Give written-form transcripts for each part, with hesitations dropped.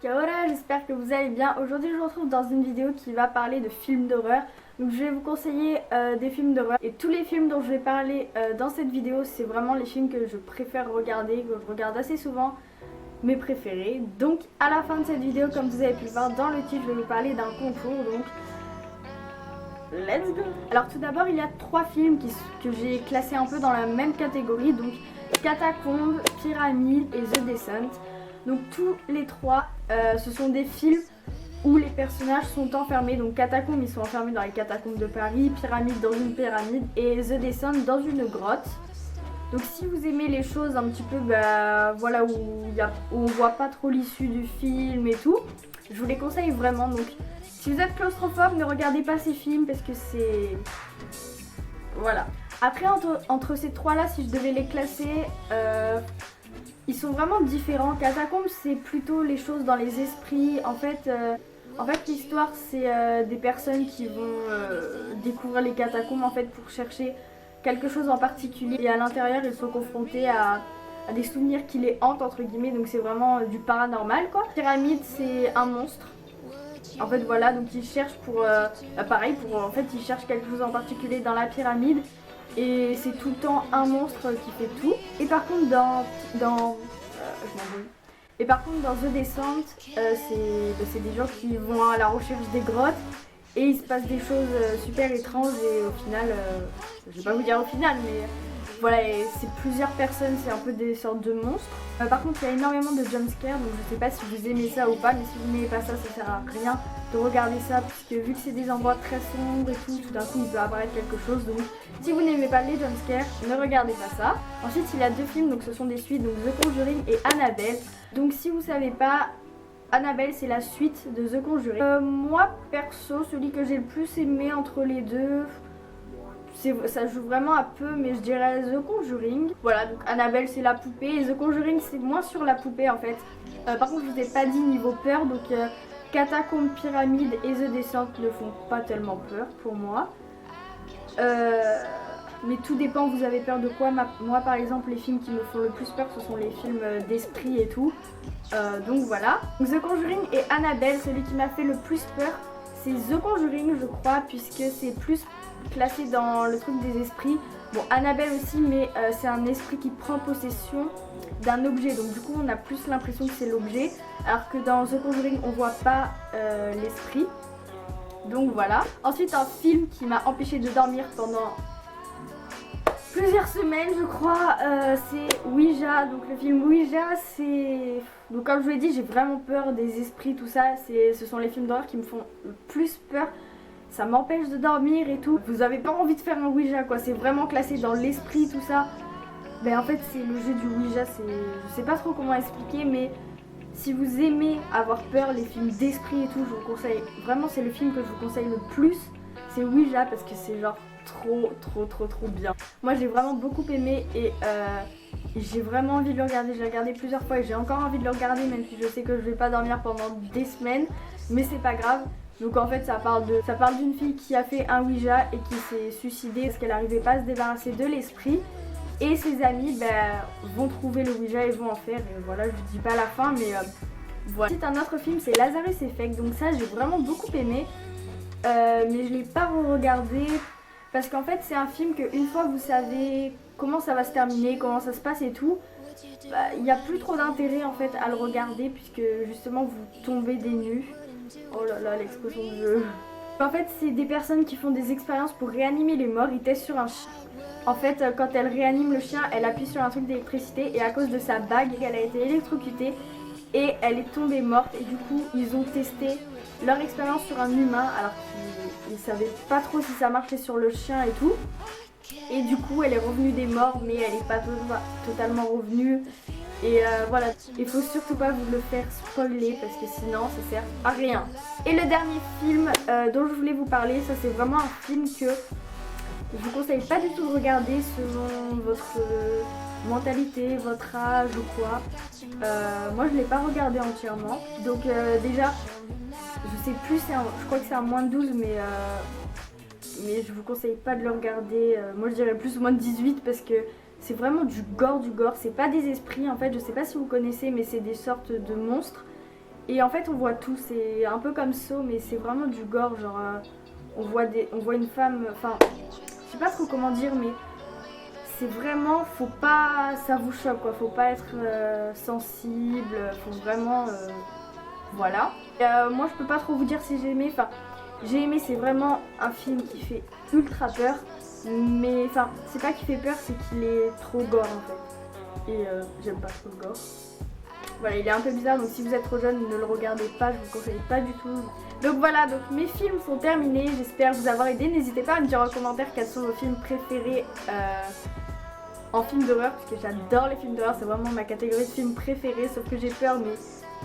Kaora, j'espère que vous allez bien. Aujourd'hui je vous retrouve dans une vidéo qui va parler de films d'horreur. Donc je vais vous conseiller des films d'horreur. Et tous les films dont je vais parler dans cette vidéo, c'est vraiment les films que je préfère regarder, que je regarde assez souvent, mes préférés. Donc à la fin de cette vidéo, comme vous avez pu le voir dans le titre, je vais vous parler d'un concours. Donc let's go. Alors tout d'abord, il y a 3 films que j'ai classés un peu dans la même catégorie. Donc Catacombes, Pyramide et The Descent. Donc tous les 3, ce sont des films où les personnages sont enfermés. Donc Catacombes, ils sont enfermés dans les catacombes de Paris, Pyramide dans une pyramide et The Descent dans une grotte. Donc si vous aimez les choses un petit peu, voilà, où on voit pas trop l'issue du film et tout, je vous les conseille vraiment. Donc si vous êtes claustrophobe, ne regardez pas ces films parce que c'est... Voilà. Après, entre ces 3-là, si je devais les classer... ils sont vraiment différents. Catacombes, c'est plutôt les choses dans les esprits. En fait, l'histoire, c'est des personnes qui vont découvrir les catacombes en fait pour chercher quelque chose en particulier. Et à l'intérieur, ils sont confrontés à des souvenirs qui les hantent entre guillemets. Donc c'est vraiment du paranormal quoi. Pyramide, c'est un monstre. En fait, voilà. Donc ils cherchent en fait, ils cherchent quelque chose en particulier dans la pyramide. Et c'est tout le temps un monstre qui fait tout. Et par contre dans The Descent, c'est des gens qui vont à la recherche des grottes. Et il se passe des choses super étranges. Et au final, je vais pas vous dire au final, mais voilà, c'est plusieurs personnes, c'est un peu des sortes de monstres. Par contre, il y a énormément de jumpscares, donc je sais pas si vous aimez ça ou pas, mais si vous n'aimez pas ça, ça sert à rien de regarder ça, puisque vu que c'est des endroits très sombres et tout d'un coup il peut apparaître quelque chose. Donc si vous n'aimez pas les jumpscares, ne regardez pas ça. Ensuite, il y a 2 films, donc ce sont des suites, donc The Conjuring et Annabelle. Donc si vous savez pas, Annabelle c'est la suite de The Conjuring. Moi perso, celui que j'ai le plus aimé entre les deux, ça joue vraiment un peu, mais je dirais The Conjuring. Voilà, donc Annabelle c'est la poupée et The Conjuring c'est moins sur la poupée en fait. Par contre, je vous ai pas dit niveau peur, donc Catacombes, Pyramide et The Descent ne font pas tellement peur pour moi. Mais tout dépend, vous avez peur de quoi. Moi par exemple, les films qui me font le plus peur, ce sont les films d'esprit et tout. Donc voilà. The Conjuring et Annabelle, celui qui m'a fait le plus peur, c'est The Conjuring je crois, puisque c'est plus classé dans le truc des esprits. Bon, Annabelle aussi, mais c'est un esprit qui prend possession d'un objet. Donc du coup, on a plus l'impression que c'est l'objet, alors que dans The Conjuring, on voit pas l'esprit. Donc voilà. Ensuite, un film qui m'a empêché de dormir pendant plusieurs semaines, je crois, c'est Ouija. Donc le film Ouija, c'est... Donc comme je vous l'ai dit, j'ai vraiment peur des esprits, tout ça. Ce sont les films d'horreur qui me font le plus peur. Ça m'empêche de dormir et tout. Vous avez pas envie de faire un Ouija quoi, c'est vraiment classé dans l'esprit tout ça. Ben en fait c'est le jeu du Ouija, je sais pas trop comment expliquer, mais si vous aimez avoir peur, les films d'esprit et tout, je vous conseille, vraiment c'est le film que je vous conseille le plus, c'est Ouija, parce que c'est genre trop bien. Moi j'ai vraiment beaucoup aimé et j'ai vraiment envie de le regarder, j'ai regardé plusieurs fois et j'ai encore envie de le regarder, même si je sais que je vais pas dormir pendant des semaines, mais c'est pas grave. Donc en fait ça parle d'une fille qui a fait un Ouija et qui s'est suicidée parce qu'elle n'arrivait pas à se débarrasser de l'esprit. Et ses amis vont trouver le Ouija et vont en faire. Et voilà, je vous dis pas la fin, mais voilà. Ensuite, un autre film, c'est Lazarus Effect. Donc ça, j'ai vraiment beaucoup aimé. Mais je l'ai pas re-regardé. Parce qu'en fait, c'est un film que une fois vous savez comment ça va se terminer, comment ça se passe et tout, il n'y a plus trop d'intérêt en fait à le regarder, puisque justement vous tombez des nues. Oh là là, l'expression de jeu. En fait, c'est des personnes qui font des expériences pour réanimer les morts. Ils testent sur un chien. En fait, quand elle réanime le chien, elle appuie sur un truc d'électricité et à cause de sa bague, elle a été électrocutée et elle est tombée morte. Et du coup, ils ont testé leur expérience sur un humain alors qu'ils savaient pas trop si ça marchait sur le chien et tout. Et du coup, elle est revenue des morts, mais elle est pas totalement revenue. Et voilà, il faut surtout pas vous le faire spoiler parce que sinon ça sert à rien. Et le dernier film dont je voulais vous parler, ça c'est vraiment un film que je vous conseille pas du tout de regarder selon votre mentalité, votre âge ou quoi. Moi je l'ai pas regardé entièrement. Donc déjà, je sais plus, je crois que c'est un moins de 12, mais je vous conseille pas de le regarder. Moi je dirais plus moins de 18 parce que c'est vraiment du gore, c'est pas des esprits en fait, je sais pas si vous connaissez mais c'est des sortes de monstres. Et en fait on voit tout, c'est un peu comme Saw mais c'est vraiment du gore, genre on voit une femme, enfin je sais pas trop comment dire mais c'est vraiment, faut pas, ça vous choque quoi, faut pas être sensible, faut vraiment, voilà. Et, moi je peux pas trop vous dire si j'ai aimé, enfin j'ai aimé, c'est vraiment un film qui fait ultra peur, mais enfin c'est pas qu'il fait peur, c'est qu'il est trop gore en fait. Et j'aime pas trop le gore. Voilà, il est un peu bizarre, donc si vous êtes trop jeune, ne le regardez pas, je vous conseille pas du tout. Donc voilà, donc mes films sont terminés, j'espère vous avoir aidé. N'hésitez pas à me dire en commentaire quels sont vos films préférés en film d'horreur, parce que j'adore les films d'horreur, c'est vraiment ma catégorie de films préférée, sauf que j'ai peur, mais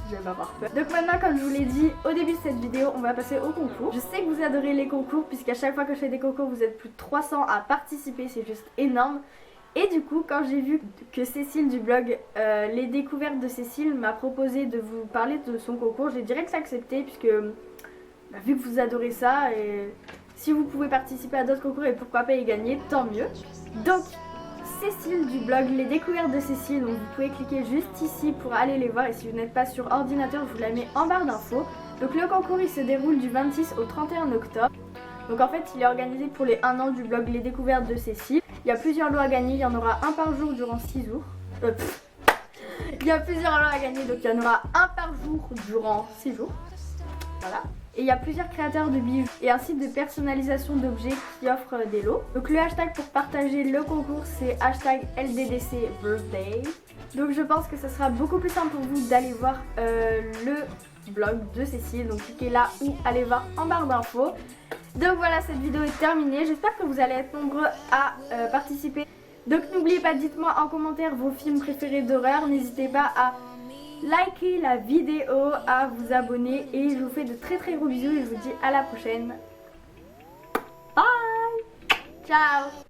j'aime avoir peur. Donc maintenant, comme je vous l'ai dit au début de cette vidéo, on va passer au concours. Je sais que vous adorez les concours, puisqu'à chaque fois que je fais des concours, vous êtes plus de 300 à participer, c'est juste énorme. Et du coup, quand j'ai vu que Cécile du blog Les Découvertes de Cécile m'a proposé de vous parler de son concours, j'ai direct accepté puisque vu que vous adorez ça, et si vous pouvez participer à d'autres concours et pourquoi pas y gagner, tant mieux. Donc Cécile du blog Les Découvertes de Cécile, donc vous pouvez cliquer juste ici pour aller les voir et si vous n'êtes pas sur ordinateur, je vous la mets en barre d'infos. Donc le concours il se déroule du 26 au 31 octobre. Donc en fait il est organisé pour les 1 an du blog Les Découvertes de Cécile. Il y a plusieurs lots à gagner, il y en aura un par jour durant 6 jours. Il y a plusieurs lots à gagner, donc il y en aura un par jour durant 6 jours. Voilà. Et il y a plusieurs créateurs de bijoux et un site de personnalisation d'objets qui offre des lots. Donc le hashtag pour partager le concours c'est hashtag LDDC birthday. Donc je pense que ce sera beaucoup plus simple pour vous d'aller voir le blog de Cécile. Donc cliquez là ou allez voir en barre d'infos. Donc voilà, cette vidéo est terminée. J'espère que vous allez être nombreux à participer. Donc n'oubliez pas, dites-moi en commentaire vos films préférés d'horreur. N'hésitez pas à liker la vidéo, à vous abonner. Et je vous fais de très très gros bisous et je vous dis à la prochaine. Bye. Ciao.